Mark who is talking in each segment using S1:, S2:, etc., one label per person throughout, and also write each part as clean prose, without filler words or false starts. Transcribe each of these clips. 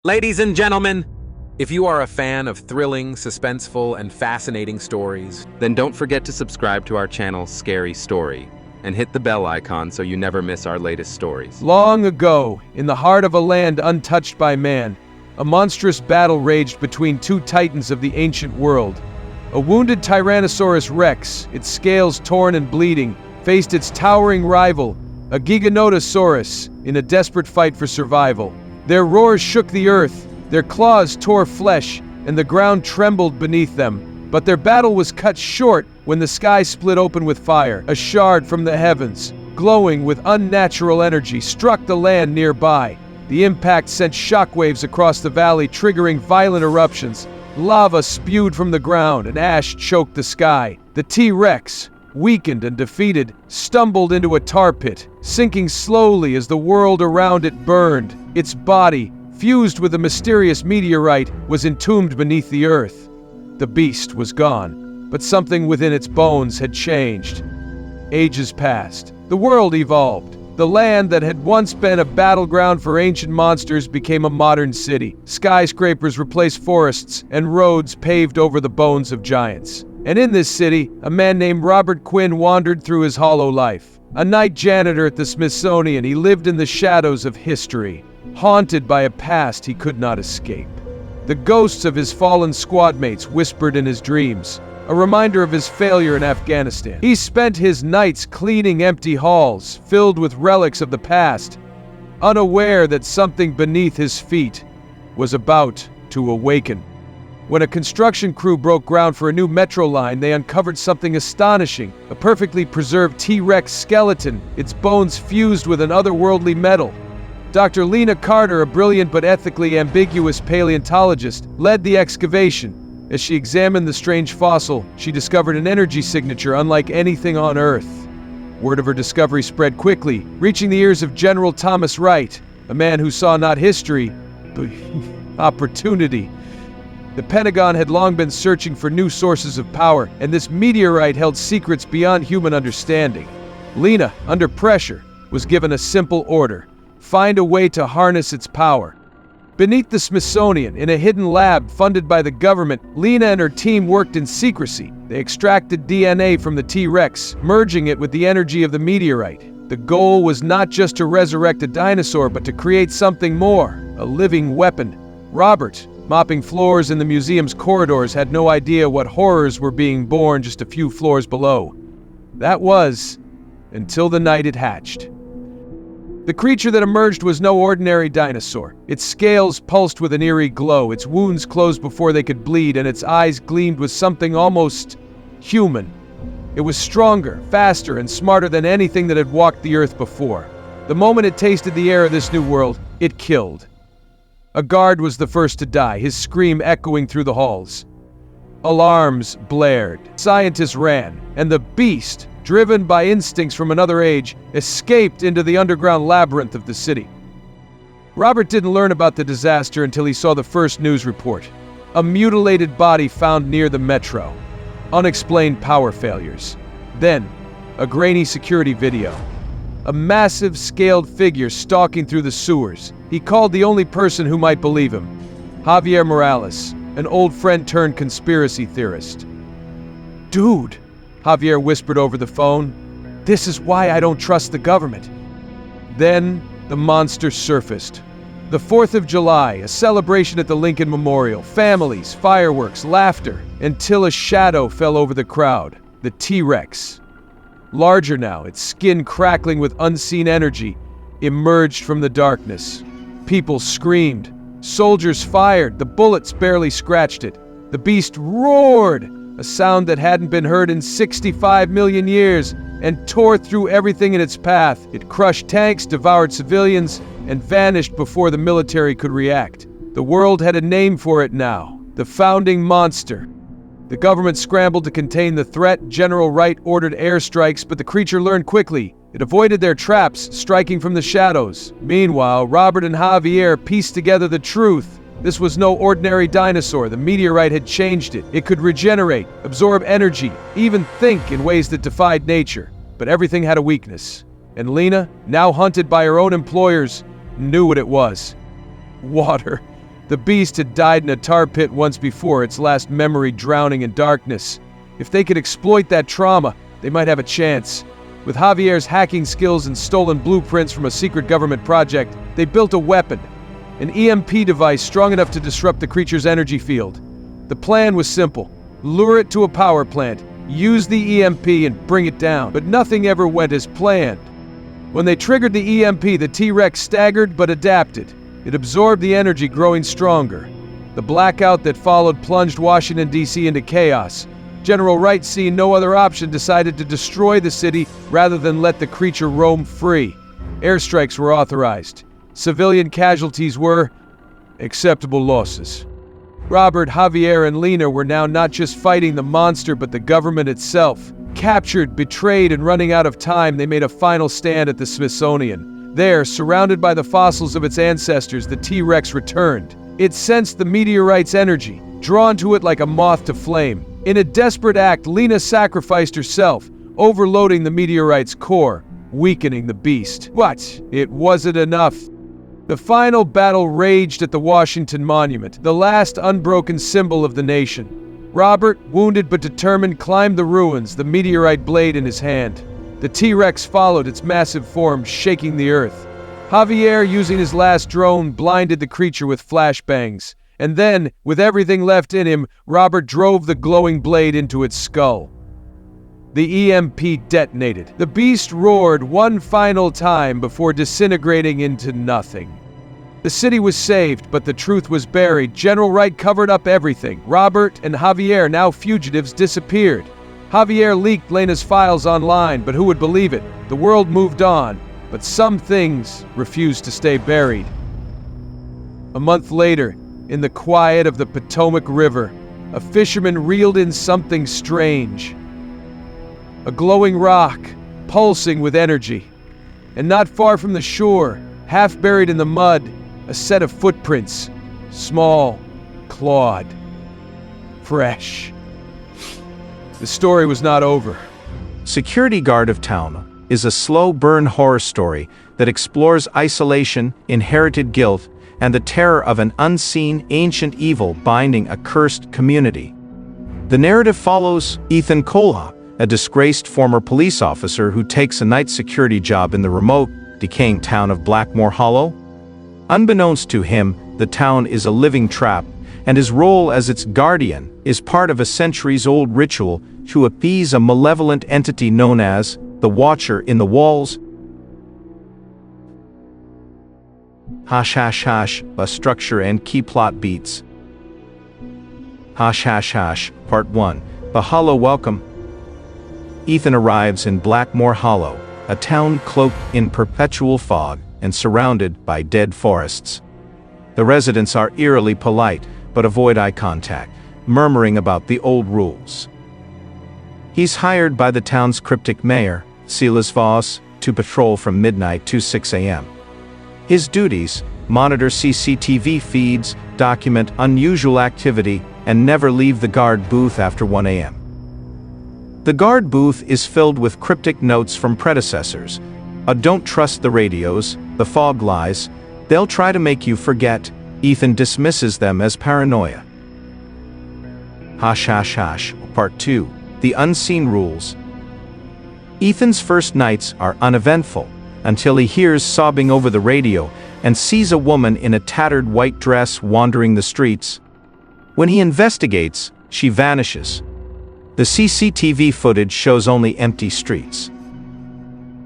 S1: Ladies and gentlemen, if you are a fan of thrilling, suspenseful, and fascinating stories, then don't forget to subscribe to our channel, Scary Story, and hit the bell icon so you never miss our latest stories.
S2: Long ago, in the heart of a land untouched by man, a monstrous battle raged between two titans of the ancient world. A wounded Tyrannosaurus Rex, its scales torn and bleeding, faced its towering rival, a Giganotosaurus, in a desperate fight for survival. Their roars shook the earth, their claws tore flesh, and the ground trembled beneath them. But their battle was cut short when the sky split open with fire. A shard from the heavens, glowing with unnatural energy, struck the land nearby. The impact sent shockwaves across the valley, triggering violent eruptions. Lava spewed from the ground, and ash choked the sky. The T-Rex, weakened and defeated, stumbled into a tar pit, sinking slowly as the world around it burned. Its body, fused with a mysterious meteorite, was entombed beneath the earth. The beast was gone, but something within its bones had changed. Ages passed. The world evolved. The land that had once been a battleground for ancient monsters became a modern city. Skyscrapers replaced forests, and roads paved over the bones of giants. And in this city, a man named Robert Quinn wandered through his hollow life. A night janitor at the Smithsonian, he lived in the shadows of history, haunted by a past he could not escape. The ghosts of his fallen squadmates whispered in his dreams, a reminder of his failure in Afghanistan. He spent his nights cleaning empty halls, filled with relics of the past, unaware that something beneath his feet was about to awaken. When a construction crew broke ground for a new metro line, they uncovered something astonishing, a perfectly preserved T-Rex skeleton, its bones fused with an otherworldly metal. Dr. Lena Carter, a brilliant but ethically ambiguous paleontologist, led the excavation. As she examined the strange fossil, she discovered an energy signature unlike anything on Earth. Word of her discovery spread quickly, reaching the ears of General Thomas Wright, a man who saw not history, but opportunity. The Pentagon had long been searching for new sources of power, and this meteorite held secrets beyond human understanding. Lena, under pressure, was given a simple order: find a way to harness its power. Beneath the Smithsonian, in a hidden lab funded by the government, Lena and her team worked in secrecy. They extracted DNA from the T-Rex, merging it with the energy of the meteorite. The goal was not just to resurrect a dinosaur, but to create something more, a living weapon. Robert, mopping floors in the museum's corridors, had no idea what horrors were being born just a few floors below. That was, until the night it hatched. The creature that emerged was no ordinary dinosaur. Its scales pulsed with an eerie glow, its wounds closed before they could bleed, and its eyes gleamed with something almost human. It was stronger, faster, and smarter than anything that had walked the earth before. The moment it tasted the air of this new world, it killed. A guard was the first to die, his scream echoing through the halls. Alarms blared, scientists ran, and the beast, driven by instincts from another age, escaped into the underground labyrinth of the city. Robert didn't learn about the disaster until he saw the first news report. A mutilated body found near the metro. Unexplained power failures. Then, a grainy security video. A massive, scaled figure stalking through the sewers. He called the only person who might believe him, Javier Morales, an old friend turned conspiracy theorist. "Dude," Javier whispered over the phone, "this is why I don't trust the government." Then, the monster surfaced. The 4th of July, a celebration at the Lincoln Memorial. Families, fireworks, laughter, until a shadow fell over the crowd. The T-Rex. Larger now, its skin crackling with unseen energy, emerged from the darkness. People screamed. Soldiers fired. The bullets barely scratched it. The beast roared, a sound that hadn't been heard in 65 million years, and tore through everything in its path. It crushed tanks, devoured civilians, and vanished before the military could react. The world had a name for it now: the founding monster. The government scrambled to contain the threat. General Wright ordered airstrikes, but the creature learned quickly. It avoided their traps, striking from the shadows. Meanwhile, Robert and Javier pieced together the truth. This was no ordinary dinosaur. The meteorite had changed it. It could regenerate, absorb energy, even think in ways that defied nature. But everything had a weakness. And Lena, now hunted by her own employers, knew what it was. Water. The beast had died in a tar pit once before, its last memory drowning in darkness. If they could exploit that trauma, they might have a chance. With Javier's hacking skills and stolen blueprints from a secret government project, they built a weapon, an EMP device strong enough to disrupt the creature's energy field. The plan was simple: lure it to a power plant, use the EMP and bring it down. But nothing ever went as planned. When they triggered the EMP, the T-Rex staggered but adapted. It absorbed the energy, growing stronger. The blackout that followed plunged Washington, D.C. into chaos. General Wright, seeing no other option, decided to destroy the city rather than let the creature roam free. Airstrikes were authorized. Civilian casualties were acceptable losses. Robert, Javier, and Lena were now not just fighting the monster, but the government itself. Captured, betrayed, and running out of time, they made a final stand at the Smithsonian. There, surrounded by the fossils of its ancestors, the T-Rex returned. It sensed the meteorite's energy, drawn to it like a moth to flame. In a desperate act, Lena sacrificed herself, overloading the meteorite's core, weakening the beast. But it wasn't enough. The final battle raged at the Washington Monument, the last unbroken symbol of the nation. Robert, wounded but determined, climbed the ruins, the meteorite blade in his hand. The T-Rex followed, its massive form shaking the earth. Javier, using his last drone, blinded the creature with flashbangs. And then, with everything left in him, Robert drove the glowing blade into its skull. The EMP detonated. The beast roared one final time before disintegrating into nothing. The city was saved, but the truth was buried. General Wright covered up everything. Robert and Javier, now fugitives, disappeared. Javier leaked Lena's files online, but who would believe it? The world moved on, but some things refused to stay buried. A month later, in the quiet of the Potomac River, a fisherman reeled in something strange. A glowing rock, pulsing with energy. And not far from the shore, half buried in the mud, a set of footprints. Small, clawed, fresh. The story was not over.
S3: Security Guard of Town is a slow burn horror story that explores isolation, inherited guilt, and the terror of an unseen, ancient evil binding a cursed community. The narrative follows Ethan Kola, a disgraced former police officer who takes a night security job in the remote, decaying town of Blackmore Hollow. Unbeknownst to him, the town is a living trap, and his role as its guardian is part of a centuries-old ritual to appease a malevolent entity known as the Watcher in the Walls. Hash hash hash, a structure and key plot beats. Hash hash hash, Part 1. The Hollow Welcome. Ethan arrives in Blackmore Hollow, a town cloaked in perpetual fog and surrounded by dead forests. The residents are eerily polite, but avoid eye contact, murmuring about the old rules. He's hired by the town's cryptic mayor, Silas Voss, to patrol from midnight to 6 a.m. His duties: monitor CCTV feeds, document unusual activity, and never leave the guard booth after 1 a.m. The guard booth is filled with cryptic notes from predecessors. Don't trust the radios, the fog lies, they'll try to make you forget. Ethan dismisses them as paranoia. Hash hash hash, Part 2. The Unseen Rules. Ethan's first nights are uneventful, until he hears sobbing over the radio and sees a woman in a tattered white dress wandering the streets. When he investigates, she vanishes. The CCTV footage shows only empty streets.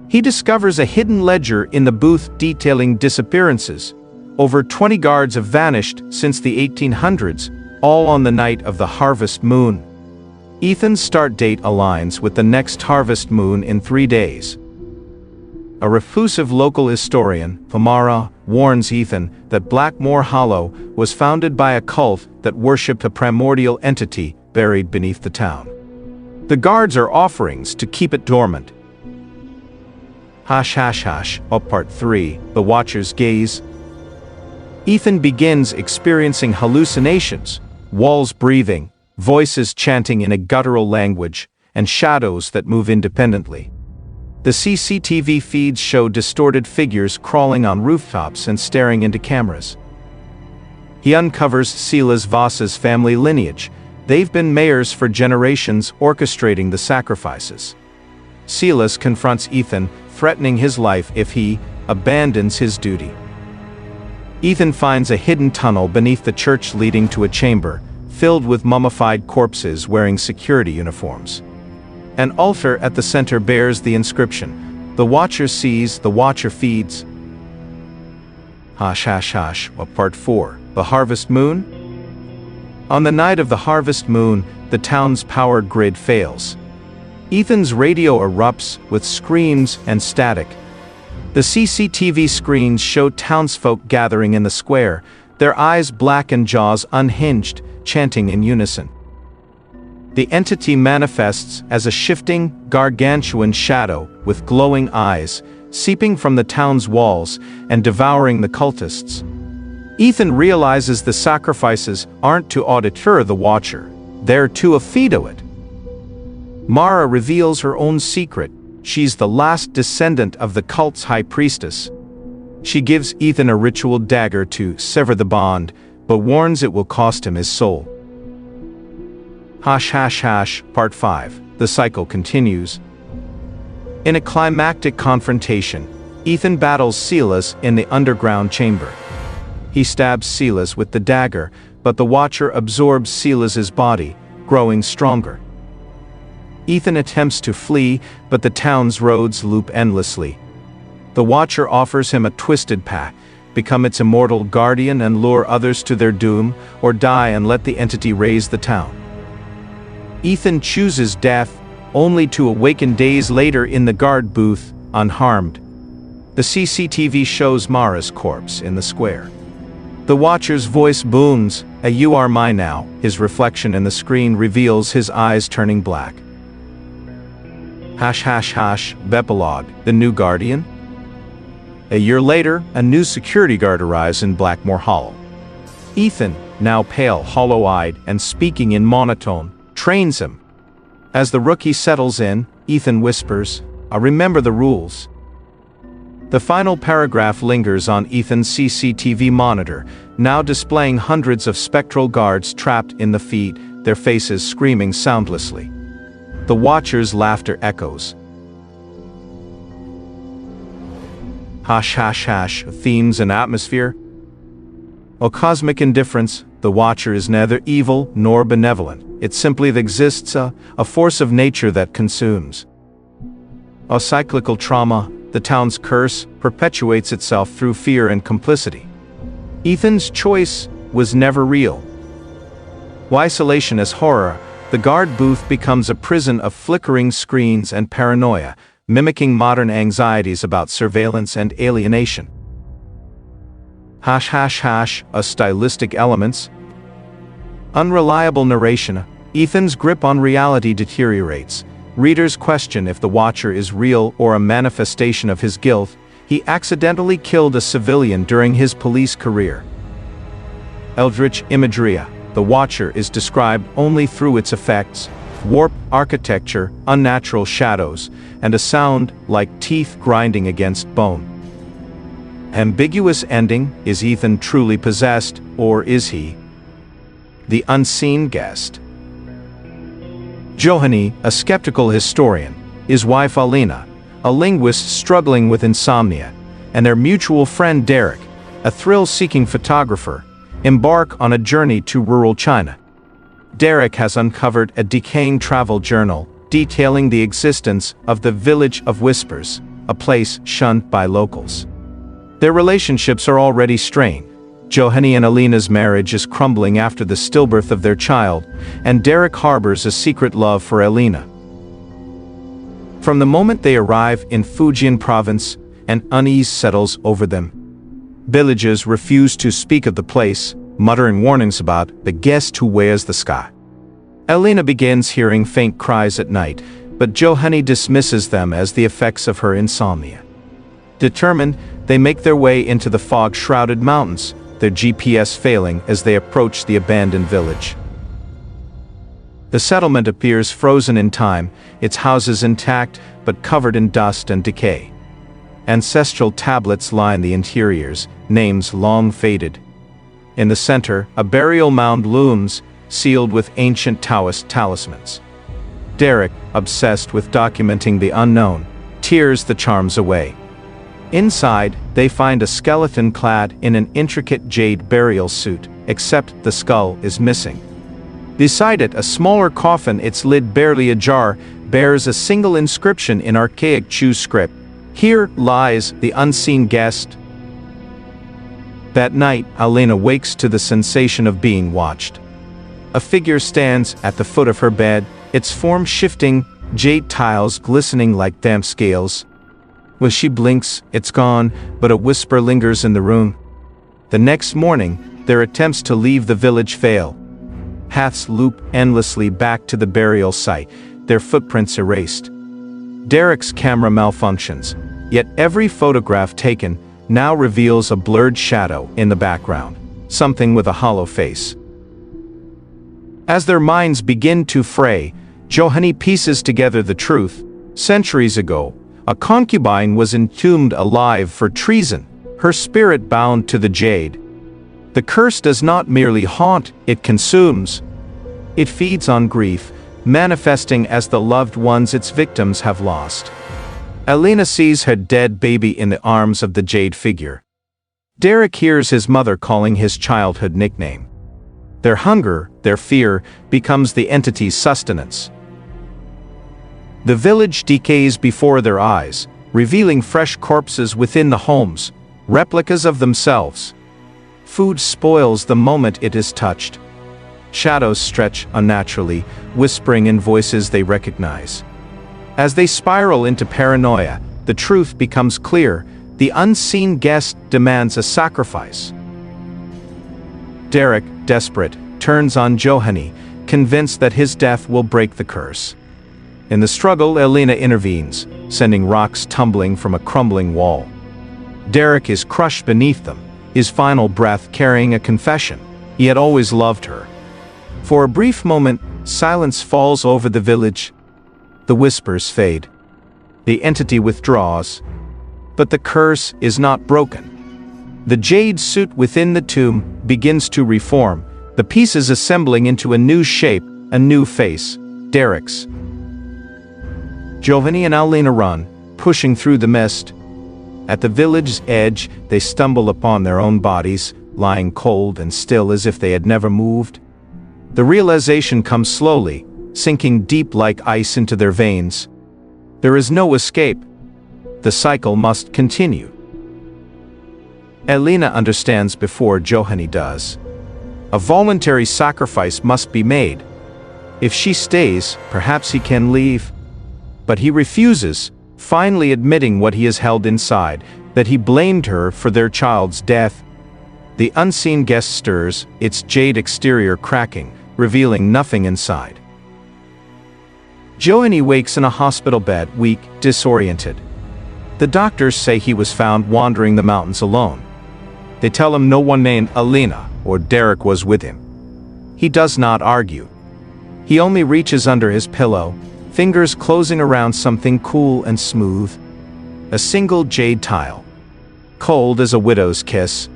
S3: He discovers a hidden ledger in the booth detailing disappearances. Over 20 guards have vanished since the 1800s, all on the night of the harvest moon. Ethan's start date aligns with the next harvest moon in 3 days. A refusive local historian, Famara, warns Ethan that Blackmore Hollow was founded by a cult that worshipped a primordial entity buried beneath the town. The guards are offerings to keep it dormant. Hash hash hash, Part 3. The Watcher's Gaze. Ethan begins experiencing hallucinations, walls breathing, voices chanting in a guttural language, and shadows that move independently. The CCTV feeds show distorted figures crawling on rooftops and staring into cameras. He uncovers Silas Voss's family lineage. They've been mayors for generations, orchestrating the sacrifices. Silas confronts Ethan, threatening his life if he abandons his duty. Ethan finds a hidden tunnel beneath the church leading to a chamber, filled with mummified corpses wearing security uniforms. An altar at the center bears the inscription, "The Watcher sees, the Watcher feeds." Part 4. The Harvest Moon? On the night of the harvest moon, the town's power grid fails. Ethan's radio erupts with screams and static. The CCTV screens show townsfolk gathering in the square, their eyes black and jaws unhinged, chanting in unison. The entity manifests as a shifting, gargantuan shadow with glowing eyes, seeping from the town's walls and devouring the cultists. Ethan realizes the sacrifices aren't to auditor the Watcher, they're to affido it. Mara reveals her own secret. She's the last descendant of the cult's high priestess. She gives Ethan a ritual dagger to sever the bond, but warns it will cost him his soul. Part 5. The cycle continues. In a climactic confrontation, Ethan battles Silas in the underground chamber. He stabs Silas with the dagger, but the Watcher absorbs Silas's body, growing stronger. Ethan attempts to flee, but the town's roads loop endlessly. The Watcher offers him a twisted path: become its immortal guardian and lure others to their doom, or die and let the entity raise the town. Ethan chooses death, only to awaken days later in the guard booth, unharmed. The CCTV shows Mara's corpse in the square. The Watcher's voice booms, "You are mine now." His reflection in the screen reveals his eyes turning black. Epilogue. The new guardian? A year later, a new security guard arrives in Blackmore Hollow. Ethan, now pale, hollow-eyed, and speaking in monotone, trains him. As the rookie settles in, Ethan whispers, "I remember the rules." The final paragraph lingers on Ethan's CCTV monitor, now displaying hundreds of spectral guards trapped in the feed, their faces screaming soundlessly. The Watcher's laughter echoes. Themes and atmosphere. A cosmic indifference, the Watcher is neither evil nor benevolent. It simply exists, a force of nature that consumes. A cyclical trauma, the town's curse perpetuates itself through fear and complicity. Ethan's choice was never real. Isolation as horror, the guard booth becomes a prison of flickering screens and paranoia, mimicking modern anxieties about surveillance and alienation. A stylistic elements. Unreliable narration. Ethan's grip on reality deteriorates. Readers question if the Watcher is real or a manifestation of his guilt. He accidentally killed a civilian during his police career. Eldritch imagery. The Watcher is described only through its effects: warped architecture, unnatural shadows, and a sound like teeth grinding against bone. Ambiguous ending. Is Ethan truly possessed, or is he the unseen guest? Johanny, a skeptical historian, his wife Alina, a linguist struggling with insomnia, and their mutual friend Derek, a thrill-seeking photographer, embark on a journey to rural China. Derek has uncovered a decaying travel journal detailing the existence of the Village of Whispers, a place shunned by locals. Their relationships are already strained. Johanny and Alina's marriage is crumbling after the stillbirth of their child, and Derek harbors a secret love for Alina. From the moment they arrive in Fujian province, an unease settles over them. Villagers refuse to speak of the place, muttering warnings about the guest who wears the sky. Alina begins hearing faint cries at night, but Johanny dismisses them as the effects of her insomnia. Determined, they make their way into the fog-shrouded mountains, their GPS failing as they approach the abandoned village. The settlement appears frozen in time, its houses intact but covered in dust and decay. Ancestral tablets line the interiors, names long faded. In the center, a burial mound looms, sealed with ancient Taoist talismans. Derek, obsessed with documenting the unknown, tears the charms away. Inside, they find a skeleton clad in an intricate jade burial suit, except the skull is missing. Beside it, a smaller coffin, its lid barely ajar, bears a single inscription in archaic Chu script. Here lies the unseen guest. That night, Elena wakes to the sensation of being watched. A figure stands at the foot of her bed, its form shifting, jade tiles glistening like damp scales. When she blinks, it's gone, but a whisper lingers in the room. The next morning, their attempts to leave the village fail. Paths loop endlessly back to the burial site, their footprints erased. Derek's camera malfunctions, yet every photograph taken now reveals a blurred shadow in the background, something with a hollow face. As their minds begin to fray, Johanny pieces together the truth. Centuries ago, a concubine was entombed alive for treason, her spirit bound to the jade. The curse does not merely haunt, it consumes. It feeds on grief, manifesting as the loved ones its victims have lost. Elena sees her dead baby in the arms of the jade figure. Derek hears his mother calling his childhood nickname. Their hunger, their fear, becomes the entity's sustenance. The village decays before their eyes, revealing fresh corpses within the homes, replicas of themselves. Food spoils the moment it is touched. Shadows stretch unnaturally, whispering in voices they recognize. As they spiral into paranoia, the truth becomes clear: the unseen guest demands a sacrifice. Derek, desperate, turns on Johanny, convinced that his death will break the curse. In the struggle, Elena intervenes, sending rocks tumbling from a crumbling wall. Derek is crushed beneath them, his final breath carrying a confession: he had always loved her. For a brief moment, silence falls over the village. The whispers fade. The entity withdraws. But the curse is not broken. The jade suit within the tomb begins to reform, the pieces assembling into a new shape, a new face: Derek's. Giovanni and Elena run, pushing through the mist. At the village's edge, they stumble upon their own bodies, lying cold and still as if they had never moved. The realization comes slowly, sinking deep like ice into their veins. There is no escape. The cycle must continue. Elena understands before Johanny does. A voluntary sacrifice must be made. If she stays, perhaps he can leave. But he refuses, finally admitting what he has held inside, that he blamed her for their child's death. The unseen guest stirs, its jade exterior cracking, revealing nothing inside. Johanny wakes in a hospital bed, weak, disoriented. The doctors say he was found wandering the mountains alone. They tell him no one named Elena or Derek was with him. He does not argue. He only reaches under his pillow, fingers closing around something cool and smooth. A single jade tile. Cold as a widow's kiss.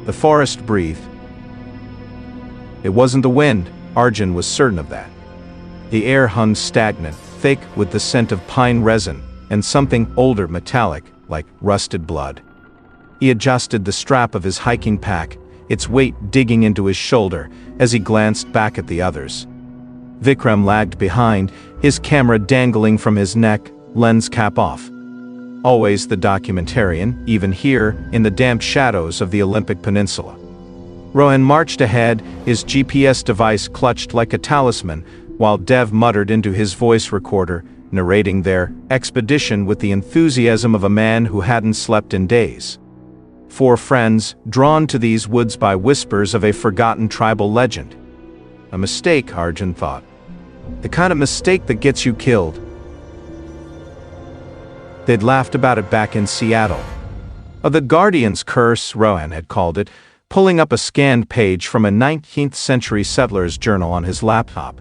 S3: The forest breathed. It wasn't the wind, Arjun was certain of that. The air hung stagnant, thick with the scent of pine resin, and something older, metallic, like rusted blood. He adjusted the strap of his hiking pack, its weight digging into his shoulder, as he glanced back at the others. Vikram lagged behind, his camera dangling from his neck, lens cap off. Always the documentarian, even here, in the damp shadows of the Olympic Peninsula. Rohan marched ahead, his GPS device clutched like a talisman, while Dev muttered into his voice recorder, narrating their expedition with the enthusiasm of a man who hadn't slept in days. Four friends, drawn to these woods by whispers of a forgotten tribal legend. A mistake, Arjun thought. The kind of mistake that gets you killed. They'd laughed about it back in Seattle. The Guardian's Curse, Rohan had called it, pulling up a scanned page from a 19th century settler's journal on his laptop.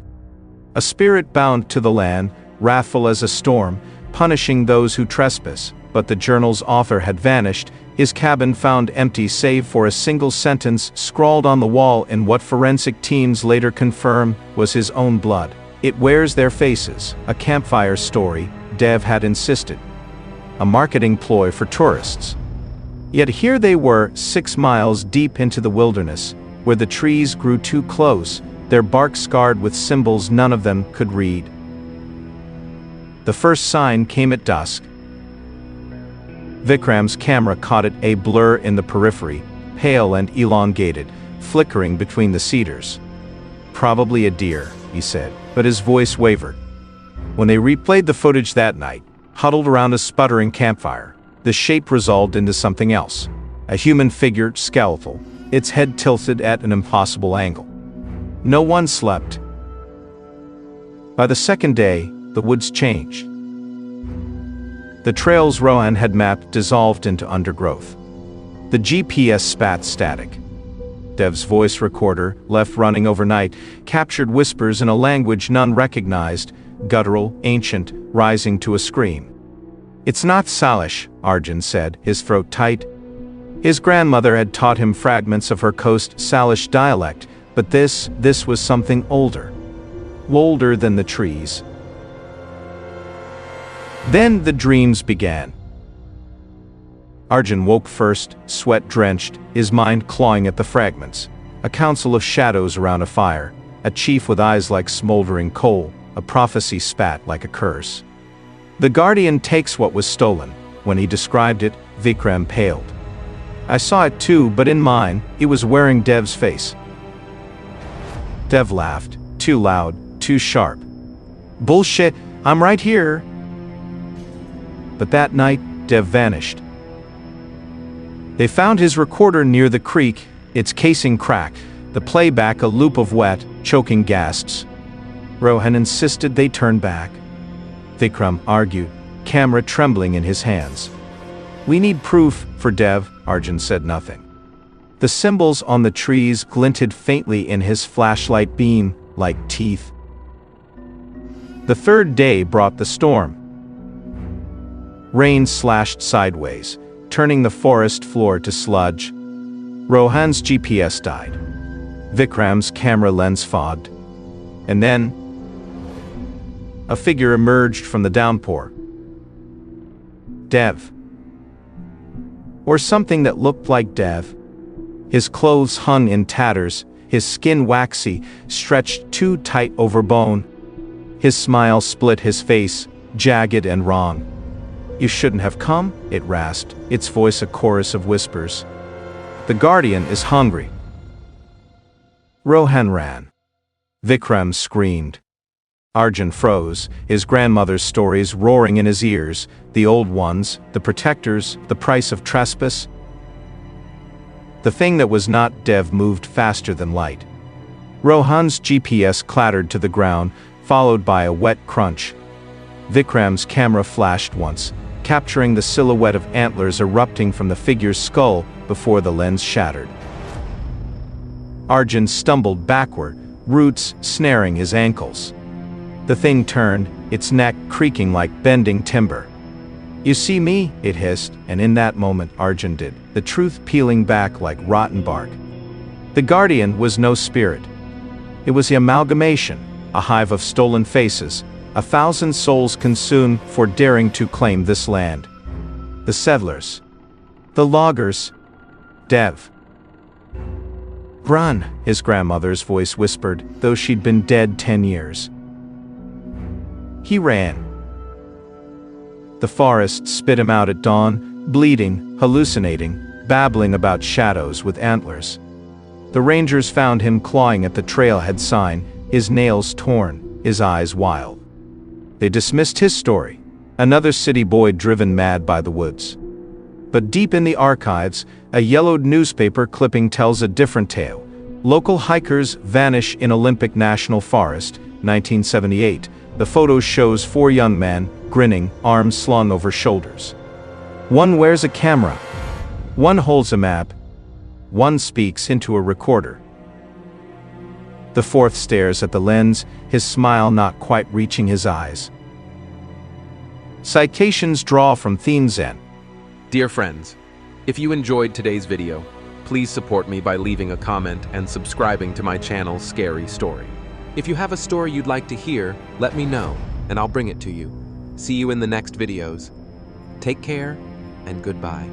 S3: A spirit bound to the land, wrathful as a storm, punishing those who trespass, but the journal's author had vanished, his cabin found empty save for a single sentence scrawled on the wall in what forensic teams later confirmed was his own blood. "It wears their faces," a campfire story, Dev had insisted. A marketing ploy for tourists. Yet here they were, 6 miles deep into the wilderness, where the trees grew too close, their bark scarred with symbols none of them could read. The first sign came at dusk. Vikram's camera caught it, a blur in the periphery, pale and elongated, flickering between the cedars. "Probably a deer," he said, but his voice wavered. When they replayed the footage that night, huddled around a sputtering campfire, the shape resolved into something else. A human figure, skeletal, its head tilted at an impossible angle. No one slept. By the second day, the woods changed. The trails Rohan had mapped dissolved into undergrowth. The GPS spat static. Dev's voice recorder, left running overnight, captured whispers in a language none recognized, guttural, ancient, rising to a scream. "It's not Salish," Arjun said, his throat tight. His grandmother had taught him fragments of her coast Salish dialect, but this was something older. Older than the trees. Then the dreams began. Arjun woke first, sweat-drenched, his mind clawing at the fragments. A council of shadows around a fire, a chief with eyes like smoldering coal, a prophecy spat like a curse. "The Guardian takes what was stolen." When he described it, Vikram paled. "I saw it too, but in mine, it was wearing Dev's face." Dev laughed, too loud, too sharp. "Bullshit, I'm right here." But that night, Dev vanished. They found his recorder near the creek, its casing cracked, the playback a loop of wet, choking gasps. Rohan insisted they turn back. Vikram argued, camera trembling in his hands. "We need proof for Dev," Arjun said nothing. The symbols on the trees glinted faintly in his flashlight beam, like teeth. The third day brought the storm. Rain slashed sideways, turning the forest floor to sludge. Rohan's GPS died. Vikram's camera lens fogged. And then, a figure emerged from the downpour. Dev. Or something that looked like Dev. His clothes hung in tatters, his skin waxy, stretched too tight over bone. His smile split his face, jagged and wrong. "You shouldn't have come," it rasped, its voice a chorus of whispers. "The Guardian is hungry." Rohan ran. Vikram screamed. Arjun froze, his grandmother's stories roaring in his ears, the old ones, the protectors, the price of trespass. The thing that was not Dev moved faster than light. Rohan's GPS clattered to the ground, followed by a wet crunch. Vikram's camera flashed once, capturing the silhouette of antlers erupting from the figure's skull before the lens shattered. Arjun stumbled backward, roots snaring his ankles. The thing turned, its neck creaking like bending timber. "You see me?" it hissed, and in that moment Arjun did, the truth peeling back like rotten bark. The Guardian was no spirit. It was the amalgamation, a hive of stolen faces, 1,000 souls consumed for daring to claim this land. The settlers. The loggers. Dev. "Run," his grandmother's voice whispered, though she'd been dead 10 years. He ran. The forest spit him out at dawn, bleeding, hallucinating, babbling about shadows with antlers. The rangers found him clawing at the trailhead sign, his nails torn, his eyes wild. They dismissed his story, another city boy driven mad by the woods. But deep in the archives, a yellowed newspaper clipping tells a different tale. Local hikers vanish in Olympic National Forest, 1978. The photo shows 4 young men, grinning, arms slung over shoulders. One wears a camera. One holds a map. One speaks into a recorder. The fourth stares at the lens, his smile not quite reaching his eyes. Citations draw from Zen.
S1: Dear friends, If you enjoyed today's video, please support me by leaving a comment and subscribing to my channel, Scary Story. If you have a story you'd like to hear, let me know, and I'll bring it to you. See you in the next videos. Take care, and goodbye.